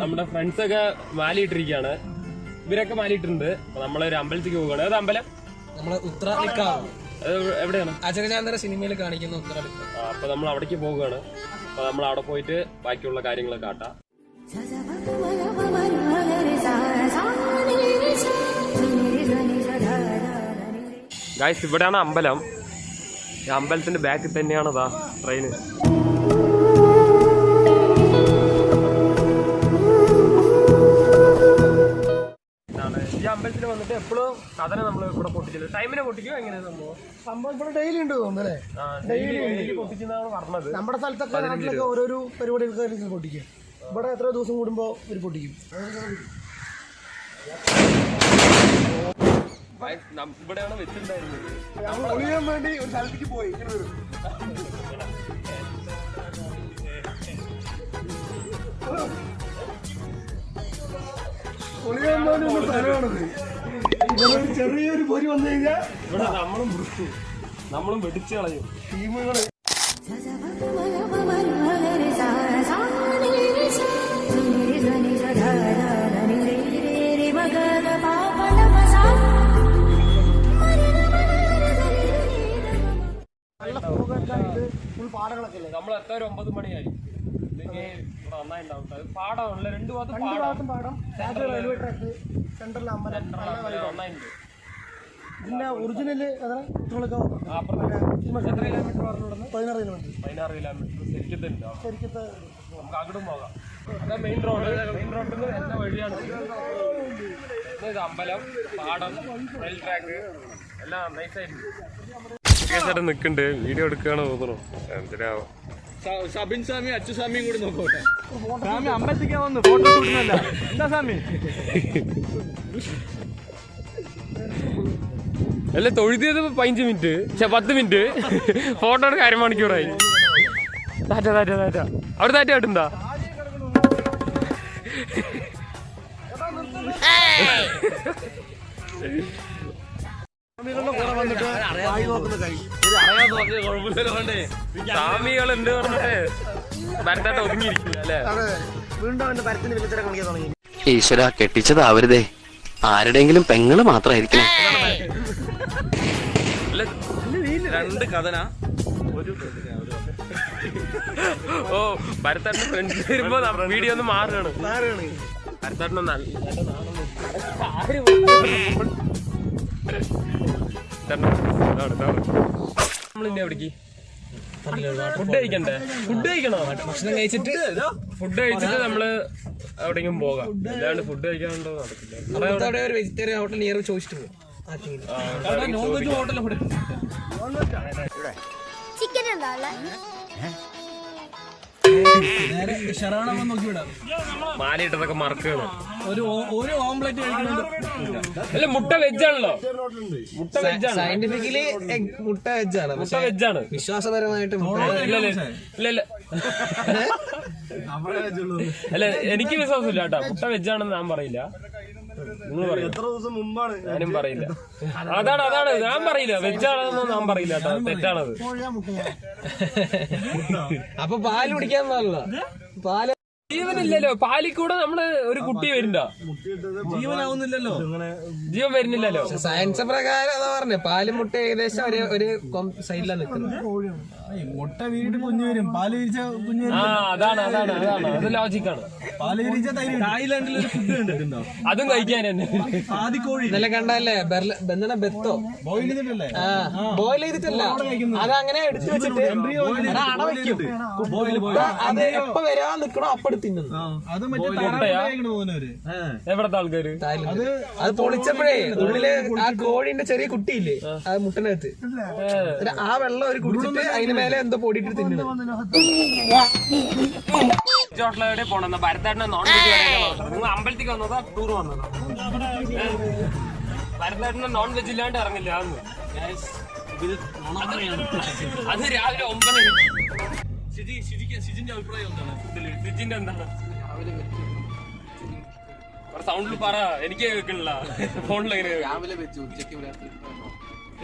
നമ്മുടെ ഫ്രണ്ട്സ് ഒക്കെ മാലയിട്ടിരിക്കുകയാണ്. ഇവരൊക്കെ മാലയിട്ടുണ്ട്. അപ്പൊ നമ്മളൊരു അമ്പലത്തേക്ക് പോവുകയാണ്. ഏത് അമ്പലം? നമ്മള് ഉത്രാലിക്കാവ്. എവിടെയാണ്? അജഗജാന്തര സിനിമയിൽ കാണിക്കുന്ന ഉത്രാലിക്കാവ്. അപ്പൊ നമ്മൾ അവിടേക്ക് പോവുകയാണ്. അപ്പൊ നമ്മൾ അവിടെ പോയിട്ട് ബാക്കിയുള്ള കാര്യങ്ങളൊക്കെ കാട്ടാം. ഗായ്സ്, ഇവിടെയാണ് അമ്പലം. ഈ അമ്പലത്തിന്റെ ബാക്കിൽ തന്നെയാണ് അതാ ട്രെയിന്. ഈ അമ്പലത്തിൽ വന്നിട്ട് എപ്പോഴും കഥന നമ്മൾ ഇവിടെ പൊട്ടിച്ചത് ടൈമിനെ പൊട്ടിക്കും. എങ്ങനെയാണ് സംഭവം ഇവിടെ ഡെയിലി ഉണ്ട് തോന്നുന്നല്ലേ? ഡെയിലി പൊട്ടിക്കുന്നതാണ് പറഞ്ഞത്. നമ്മുടെ സ്ഥലത്തൊക്കെ നാട്ടിലൊക്കെ ഓരോരോ പരിപാടികൾക്ക് പൊട്ടിക്കും. ഇവിടെ എത്ര ദിവസം കൂടുമ്പോ ഒരു പൊട്ടിക്കും. ഇവിടെയാണ് വെച്ചിട്ടുണ്ടായിരുന്നത്. നമ്മൾ ഒളിയാൻ വേണ്ടി ഒരു സ്ഥലത്തേക്ക് പോയി. ഒളിയാൻ വേണ്ടി ഒരു സ്ഥലമാണത്. ഇവിടെ ചെറിയൊരു പൊരി വന്നു കഴിഞ്ഞാൽ ഇവിടെ നമ്മളും വെടിച്ചു കളയും ടീമുകള്. നമ്മൾ എത്ര 9 മണിയായി. നന്നായിട്ടുണ്ടാവും. പാടമുള്ള 2 ഭാഗത്തും പാടം. റെയിൽവേ ട്രാക്ക്, സെൻട്രൽ അമ്പലം. ഇതിന്റെ ഒറിജിനൽ 16 കിലോമീറ്റർ ശരിക്കത്തെ നമുക്ക് അങ്ങോട്ടും പോകാം. അതാ മെയിൻ റോഡിൽ എല്ലാ വഴിയാണ്. ഇത് അമ്പലം, പാടം, റെയിൽ ട്രാക്ക് എല്ലാം നൈസായിട്ട് നിൽക്കുന്നുണ്ട്. വീഡിയോ എടുക്കുകയാണ് തോന്നുന്നു. എന്തിനാവും സബിൻ സ്വാമി അച്ചുസ്വാമിയും കൂടി നോക്കോട്ടെ. സ്വാമി അമ്പലത്തിക്കാൻ വന്നു ഫോട്ടോ ഷൂട്ടിനല്ല. എന്താ സ്വാമി അല്ല തൊഴുതിയത് 15 മിനിറ്റ് 10 മിനിറ്റ് ഫോട്ടോ എടുക്കാൻ അരമണിക്കൂറായി. താറ്റ അവിടെ താറ്റ കേട്ടുണ്ടാ? സ്വാമികളുണ്ട് പറഞ്ഞിട്ട് ഭരത്തായിട്ട് ഒതുങ്ങിയിരിക്കില്ല അല്ലേ? ഈശ്വര, കെട്ടിച്ചതാവരുതേ. ആരുടെയെങ്കിലും പെങ്ങള് മാത്രമായിരിക്കണം. 2 കഥന ഓ ഭരത്താട്ടിന് ഫ്രണ്ട്സ് വരുമ്പോ വീഡിയോ ഒന്ന് മാറുകയാണ്. ഭരത്താട്ടിന് നമ്മളിന്നെ എവിടേക്ക് ഫുഡ് കഴിക്കണ്ടേ? ഫുഡ് കഴിക്കണോ? ഭക്ഷണം കഴിച്ചിട്ട് നമ്മള് എവിടെയെങ്കിലും പോകാം. അല്ലാണ്ട് ഫുഡ് കഴിക്കാനുണ്ടോ നടക്കില്ല. ഒരു വെജിറ്റേറിയൻ ഹോട്ടൽ നിയർ ചോദിച്ചിട്ട് പോകും. നോൺ വെജ് ഹോട്ടൽ ചിക്കൻ എന്താ ശരവണ നോക്കി വിടാം. മാലയിട്ടതൊക്കെ മറക്കുകയാണ്. ഒരു ഓംലെറ്റ് കഴിക്കുന്നുണ്ട്. അല്ല മുട്ട വെജാണല്ലോ. മുട്ട വെജാണ്. സയന്റിഫിക്കലി മുട്ട വെജാണ്. മുട്ട വെജാണ്. വിശ്വാസപരമായിട്ട് അല്ല എനിക്ക് വിശ്വാസമില്ല കേട്ടോ. മുട്ട വെജാണെന്ന് ഞാൻ പറയില്ല. നിങ്ങൾ പറയും. എത്ര ദിവസം മുമ്പാണ് ഞാനും പറയില്ല. അതാണ് ഞാൻ പറയില്ല. വെജാണെന്ന് ഞാൻ പറയില്ല കേട്ടോ. തെറ്റാണത്. അപ്പൊ പാല് കുടിക്കാൻ പാടില്ല. പാല് ജീവനില്ലല്ലോ. പാലിൽ കൂടെ നമ്മള് ഒരു കുട്ടി വരണ്ട. ജീവനാവുന്നില്ലല്ലോ. ജീവൻ വരുന്നില്ലല്ലോ. സയൻസ് പ്രകാരം അതാ പറഞ്ഞേ. പാല് മുട്ട ഏകദേശം ഒരു സൈഡിലാണ് നിൽക്കുന്നത്. മുട്ട വീണിട്ട് കുഞ്ഞു വരും. പാല് വിരിച്ച കുഞ്ഞു വരും. അതാണ് അത് ലോജിക്കാണ്. പാല് വിരിച്ച തായ്ലാൻഡിൽ ഒരു ഫുഡ് കണ്ടിട്ടുണ്ടോ? അതും കഴിക്കാൻ തന്നെ ആദിക്കോഴി ഇന്നലെ കണ്ടല്ലേ? ബെത്തോ ബോയിൽ ചെയ്തിട്ടല്ലേ? ബോയിൽ ചെയ്തിട്ടല്ല. അത് അങ്ങനെ എടുത്തു വെച്ചിട്ട് അട വെക്കും. അത് എപ്പോ വരാൻ നിക്കണോ അപ്പടി തിന്നുന്നു. അത് എവിടത്തെ ആൾക്കാര് അത് പൊളിച്ചപ്പോഴേ ഉള്ളില് ആ കോഴിന്റെ ചെറിയ കുട്ടിയില്ലേ, അത് മുട്ടനകത്ത് ആ വെള്ളം ഒരു കുടിച്ചിട്ട് അതിന് മേലെ എന്തോ പൊടിയിട്ട് തിന്നുന്നു. ഹോട്ടലെവിടെ പോണെന്ന ഭരത്തേട്ടനെ നോൺ വെജ് നിങ്ങൾ അമ്പലത്തേക്ക് വന്നതാ ടൂർ വന്നതാ? ഭരത്തേട്ടനെ നോൺ വെജ് ഇല്ലാണ്ട് ഇറങ്ങില്ല. അത് രാവിലെ 9 മണിക്ക്. സിജിന്റെ അഭിപ്രായം എന്താണ്? സിജിന്റെ എന്താണ്? സൗണ്ടിൽ പറ, എനിക്ക് കേൾക്കണില്ല. ഫോണിലെങ്ങനെ രാവിലെ വെച്ച് ഉച്ചയ്ക്ക്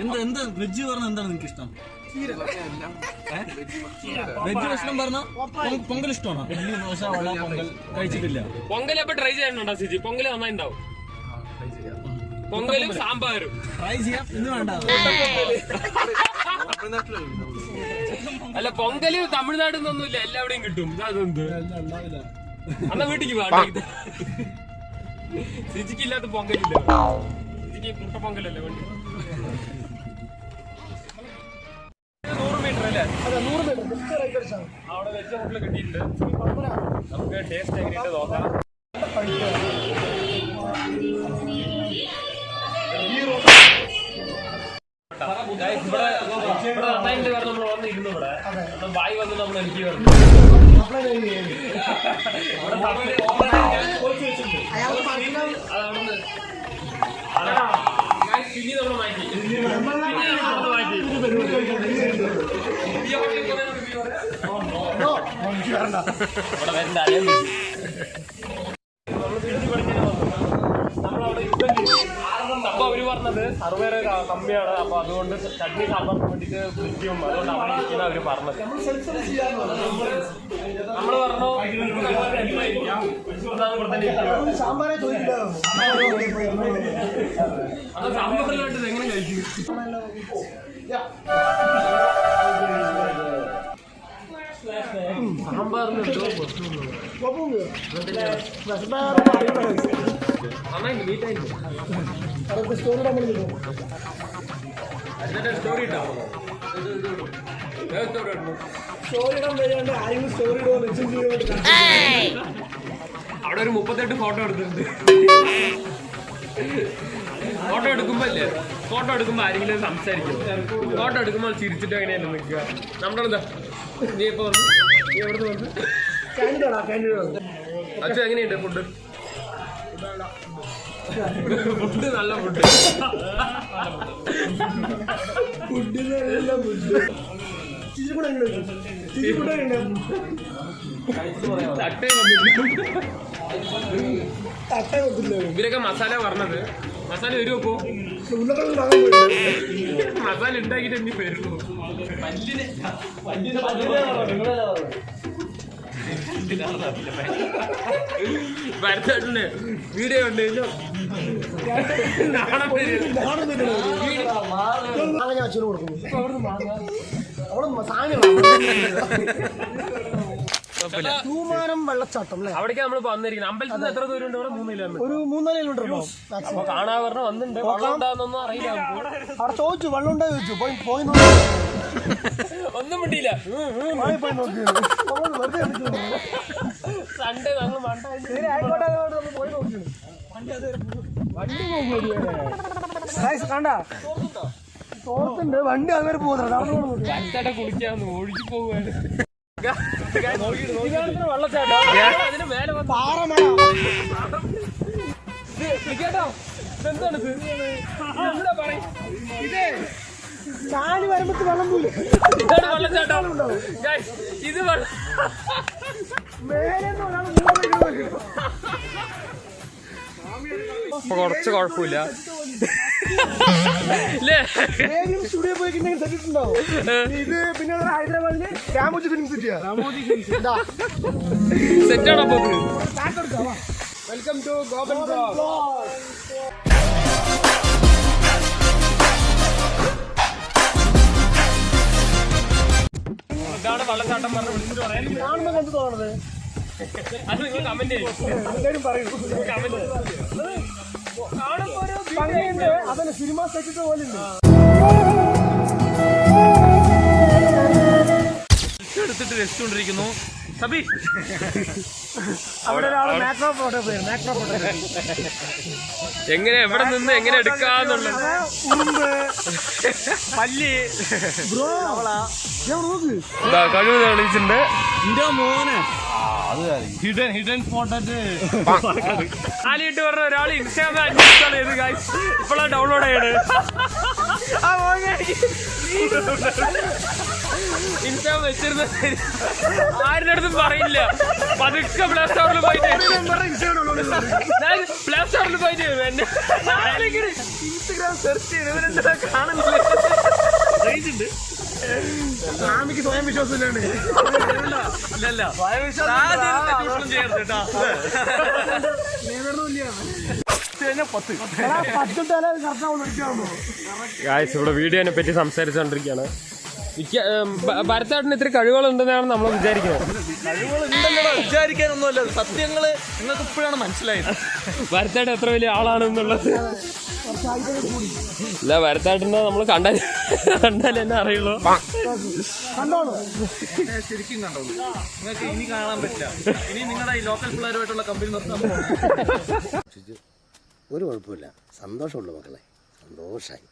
എന്താ വെജ് പറഞ്ഞാൽ എന്താണ് നിങ്ങൾക്ക് ഇഷ്ടം? വെജ് ഭക്ഷണം പറഞ്ഞ പൊങ്കൽ ഇഷ്ടമാണോ? ഇഡ്ലി ദോശ വട പൊങ്കൽ കഴിച്ചിട്ടില്ല. പൊങ്കൽ അപ്പൊ ട്രൈ ചെയ്യാനുണ്ടോ സിജി? പൊങ്കൽ നന്നായി ഉണ്ടാവും. പൊങ്കലും സാമ്പാറും ട്രൈ ചെയ്യാം. ഇന്ന് വേണ്ട. അല്ല പൊങ്കല് തമിഴ്നാട്ടിൽ നിന്നൊന്നുമില്ല, എല്ലാവിടെയും കിട്ടും. അതെന്ത് അന്നാ വീട്ടിക്ക് വേണ്ട. സിജിക്ക് ഇല്ലാത്ത പൊങ്കലില്ല. സിജിക്ക് മുട്ട പൊങ്കലല്ലേ വേണ്ടി. 100 മീറ്റർ അല്ലേ? അതെ 100 മീറ്റർ ജസ്റ്റ് റൈറ്റ് അടിച്ചാണ്. അവിടെ വെച്ച ഹോട്ടൽ കിട്ടിയിട്ടുണ്ട്. നമുക്ക് ടേസ്റ്റ് എങ്ങനെയുണ്ട് നോക്കാം. ഇവിടെ നന്നായിട്ട് കാരണം നമ്മൾ വന്നിരുന്നു. ഇവിടെ വായി വന്ന് നമ്മൾ എനിക്ക് വരുന്നു. പിന്നെ നമ്മൾ മാറ്റി ഇവിടെ വരണ്ട. അപ്പൊ അവര് പറഞ്ഞത് സർവേറെ കമ്മിയാണ്, അപ്പൊ അതുകൊണ്ട് ചട്നി സാമ്പാറിന് വേണ്ടിട്ട് വിളിക്കും, അതുകൊണ്ട് അവിടെ ഇരിക്കുന്ന അവര് പറഞ്ഞത്. നമ്മള് പറഞ്ഞു സാമ്പാറെ ചോദിക്കില്ല. അത് സാമ്പാറിലോട്ട് എങ്ങനെ കഴിക്കും? സാമ്പാറിന് നന്നായിട്ട് നീറ്റായിട്ട് സ്റ്റോറി ഇട്ടോ. സ്റ്റോറി ഇടാൻ വരികയാണ്ട് ആരെങ്കിലും സ്റ്റോറി ഇടുക. അവിടെ ഒരു 38 ഫോട്ടോ എടുത്തിട്ടുണ്ട്. ഫോട്ടോ എടുക്കുമ്പോ അല്ലേ, ഫോട്ടോ എടുക്കുമ്പോ ആരെങ്കിലും സംസാരിക്കും. ഫോട്ടോ എടുക്കുമ്പോൾ ചിരിച്ചിട്ട് അങ്ങനെയല്ലേ നിൽക്കുക. നമ്മുടെ എന്താ നീ ഇപ്പൊ വന്നു, നീ എവിടുന്ന് വന്നു? അച്ഛൻ എങ്ങനെയുണ്ട് ഫുഡ്? ഫുഡ് നല്ല ഫുഡ്. ഇവരൊക്കെ മസാല പറഞ്ഞത്. മസാല വരുമോ ഇപ്പോ? മസാല ഉണ്ടാക്കിട്ട് എന്നി വരുമോ? വരച്ചാട്ടുണ്ട് വീഡിയോ ഉണ്ടല്ലോ. തൂമാനം വെള്ളച്ചാട്ടം അല്ലേ? അവിടേക്ക് നമ്മൾ വന്നിരിക്കുന്നത്. അമ്പലത്തിൽ നിന്ന് എത്ര ദൂരം ഉണ്ട്? 3 കിലോമീറ്റർ. ഒരു 3-4 കിലോമീറ്റർ. അപ്പൊ കാണാൻ പറഞ്ഞ വന്നിട്ടുണ്ട്. വെള്ളം ഉണ്ടാകുന്നൊന്നും അറിയില്ല. അവിടെ ചോദിച്ചു വെള്ളം ഉണ്ടോ ചോദിച്ചു. പോയി ഒന്നും മിണ്ടിയില്ല. സൺഡേ ഞങ്ങൾ പോയി നോക്കി വണ്ടി കണ്ട തോർത്തുണ്ട്. വണ്ടി അങ്ങനെ പോകുന്നുണ്ട്. കുളിക്കാന്ന് ഒഴുകി പോവുകയാണ്. വെള്ളച്ചാട്ടോ അതിന് മേലെ കേട്ടോ. എന്താണ് എന്താ പറയും? ഇതേ ചാലി വരുമ്പോ വെള്ളം പോലും ഇതാണ് വെള്ളച്ചാട്ടം. ഇത് ഇപ്പൊ കുറച്ച് കുഴപ്പമില്ല. സ്റ്റുഡിയോ പോയിട്ടുണ്ടെങ്കിൽ സെറ്റിട്ടുണ്ടാവും. ഇത് പിന്നെ ഹൈദരാബാദില് രാമോജി ഫിലിം സിറ്റിയാ. സെറ്റാണോ അപ്പൊ? Welcome to Gopan blog. ഇതാണ് വെള്ളച്ചാട്ടം പറഞ്ഞ് വിളിച്ചിട്ട് പറയാൻ. കാണുമ്പോ എന്ത് തോന്നുന്നത്? അത് നിങ്ങൾ കമന്റ് ചെയ്യും. എല്ലാവരും പറയും കമന്റ് കാണുമ്പോ ഒരു ഭംഗിയുണ്ട്. അതന്നെ സിനിമ സെറ്റിട്ട് പോലെ ഉണ്ട്. എടുത്തിട്ട് റെസ്റ്റ് കൊണ്ടിരിക്കുന്നു. സബി അവിടെ ഒരാള് മാക്രോ ഫോട്ടോ എങ്ങനെ എവിടെ നിന്ന് എങ്ങനെ എടുക്കാന്നുള്ള ഉറുമ്പ് പല്ലി ബ്രോ നോക്ക് കഴിവ് തെളിയിച്ചിട്ടുണ്ട്. മോനെ ഹിഡൻ സ്പോട്ട് ആലിട്ട് പറഞ്ഞ ഒരാൾ ഇൻസ്റ്റാഗ്രാം അന്വേഷിച്ചാൽ ചെയ്ത് ഗൈസ് ഇപ്പോഴാണ് ഡൗൺലോഡ് ചെയ്യണത്. ഇൻസ്റ്റാഗ്രാം വെച്ചിരുന്ന ആരുടെ അടുത്തും പറയില്ല. പതുക്കെ പ്ലേ സ്റ്റോറിൽ പോയിട്ട് പ്ലേ സ്റ്റോറിൽ പോയിട്ട് എന്നെ ഇൻസ്റ്റാഗ്രാം സെർച്ച് ചെയ്ത് ഇവരെന്താ കാണുന്നില്ല. സ്വാമിക്ക് സ്വയം വിശ്വാസം ഇല്ലാണ്ട് ഗായ്സ് ഇവിടെ വീഡിയോനെ പറ്റി സംസാരിച്ചുകൊണ്ടിരിക്കുകയാണ്. ഭരതേട്ടന് ഇത്തിരി കഴിവുകളുണ്ടെന്നാണ് നമ്മൾ വിചാരിക്കുന്നത്. വിചാരിക്കാനൊന്നുമല്ല, സത്യങ്ങള് നിങ്ങൾക്ക് ഇപ്പോഴാണ് മനസ്സിലായത്. ഭരതേട്ടൻ എത്ര വലിയ ആളാണെന്നുള്ളത്. ഇല്ല, ഭരതേട്ടനെ നമ്മൾ കണ്ടാൽ എന്നെ അറിയുള്ളൂ. ശരിക്കും കണ്ടോളൂ. നിങ്ങൾക്ക് ഇനി കാണാൻ പറ്റില്ല. ഇനി നിങ്ങളുടെ ഈ ലോക്കൽ പിള്ളേരുമായിട്ടുള്ള കമ്പനി നിർത്താൻ ഒരു കുഴപ്പമില്ല, സന്തോഷമുള്ളൂ മക്കളെ, സന്തോഷായി.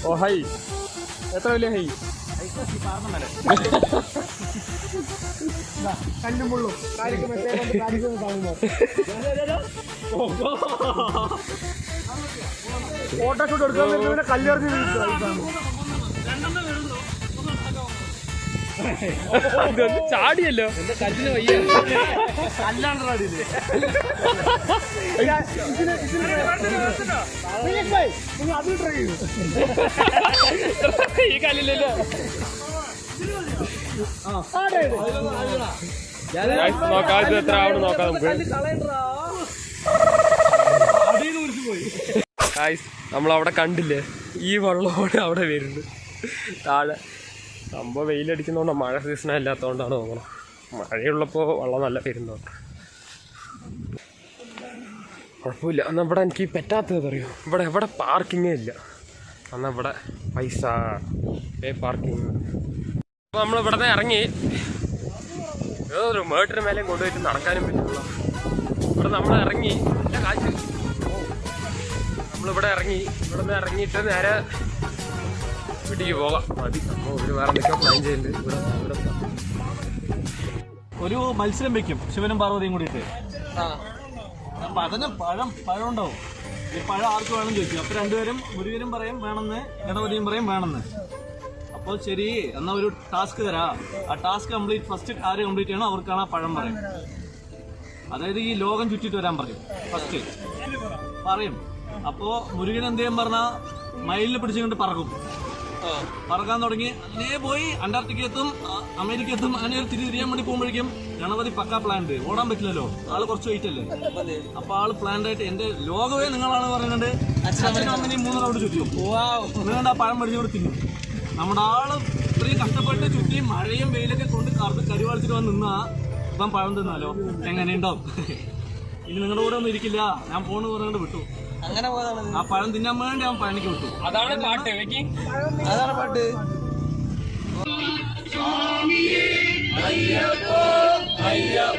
ഓ ഹൈ, എത്ര വലിയ ഹൈ. കല്ലും മുള്ളും കാര്യക്ക് കാണുമ്പോ ഫോട്ടോഷൂട്ട് എടുക്കാൻ പറ്റുന്ന കല്ലെറിഞ്ഞ് ചാടിയല്ലോ. കല്ലിന് വയ്യ. കല്ലാണ് ചാടിയത്. അതിൽ ട്രൈ ചെയ്തു. ഈ കല്ലില്ലല്ലോ. നോക്കാം, ഇത് എത്ര ആവണം നോക്കാം നമുക്ക്. നമ്മളവിടെ കണ്ടില്ലേ, ഈ വെള്ളമാണ് അവിടെ വരുന്നത് താഴെ. സംഭവം വെയിലടിക്കുന്നതുകൊണ്ടോ മഴ സീസൺ അല്ലാത്തതുകൊണ്ടാണ് തോന്നണം. മഴയുള്ളപ്പോൾ വെള്ളം നല്ല വരുന്നുണ്ട്. കുഴപ്പമില്ല. എന്നാൽ ഇവിടെ എനിക്ക് പറ്റാത്തത് അറിയോ, ഇവിടെ എവിടെ പാർക്കിങ്ങേ ഇല്ല. എന്നാൽ ഇവിടെ പൈസ പേ പാർക്കിങ്. അപ്പോൾ നമ്മളിവിടെ നിന്ന് ഇറങ്ങി ഏതൊരു മേട്ടിന് മേലെ കൊണ്ടുപോയിട്ട് നടക്കാനും പറ്റില്ല. ഇവിടെ നമ്മൾ ഇറങ്ങി നല്ല കാറ്റ്. നമ്മളിവിടെ ഇറങ്ങി, ഇവിടെ നിന്ന് ഇറങ്ങിയിട്ട് നേരെ വീട്ടിലേക്ക് പോകാം. മതി, നമ്മൾ ഒരു വേറെ എന്തൊക്കെയോ പ്ലാൻ ചെയ്യുന്നുണ്ട്. ഇവിടെ ഒരു മത്സരം വെക്കും ശിവനും പാർവതിയും കൂടിയിട്ട്. അപ്പൊ അതിന് പഴം ഉണ്ടാവും. ഈ പഴം ആർക്ക് വേണം ചോദിക്കും. അപ്പൊ രണ്ടുപേരും മുരുകനും പറയും വേണമെന്ന്, ഗണപതിയും പറയും വേണമെന്ന്. അപ്പോൾ ശരി, എന്നാ ഒരു ടാസ്ക് തരാം. ആ ടാസ്ക് ഫസ്റ്റ് ആര് കംപ്ലീറ്റ് ചെയ്യണോ അവർക്കാണ് ആ പഴം പറയും. അതായത് ഈ ലോകം ചുറ്റിട്ട് വരാൻ പറയും ഫസ്റ്റ് പറയും. അപ്പോ മുരുകൻ എന്ത് ചെയ്യാൻ പറഞ്ഞാ മയിലിനെ പിടിച്ചുകൊണ്ട് പറക്കാൻ തുടങ്ങി. അങ്ങനെ പോയി അന്റാർട്ടിക്കത്തും അമേരിക്കത്തും അങ്ങനെ ഒരു തിരിയാൻ വേണ്ടി പോകുമ്പോഴേക്കും ഗണപതി പക്കാ പ്ലാൻഡ്. ഓടാൻ പറ്റില്ലല്ലോ, ആള് കുറച്ച് വെയിറ്റ് അല്ലേ. അപ്പൊ ആള് പ്ലാൻഡ് ആയിട്ട് എന്റെ ലോകമേ നിങ്ങളാണ് പറയുന്നുണ്ട്. അച്ഛനും അമ്മനെയും 3 റൗണ്ട് ചുറ്റും നിങ്ങളുടെ ആ പഴം പിടിച്ചുകൊണ്ട് തിന്നും. നമ്മുടെ ആള് ഇത്രയും കഷ്ടപ്പെട്ട് ചുറ്റി മഴയും വെയിലൊക്കെ കൊണ്ട് കരിവാളിച്ചിട്ട് വന്ന് നിന്നാ ഇപ്പം പഴം തിന്നാലോ എങ്ങനെയുണ്ടോ. ഇനി നിങ്ങളുടെ കൂടെ ഒന്നും ഇരിക്കില്ല, ഞാൻ പോണ് പറഞ്ഞുകൊണ്ട് വിട്ടു. അങ്ങനെ പോയതാണ്. ആ പഴം തിന്നാൻ വേണ്ടി അവൻ പഴനിക്ക് വിട്ടു. അതാണ് പാട്ട്. അതാണ് പാട്ട്. അയ്യപ്പോ അയ്യപ്പോ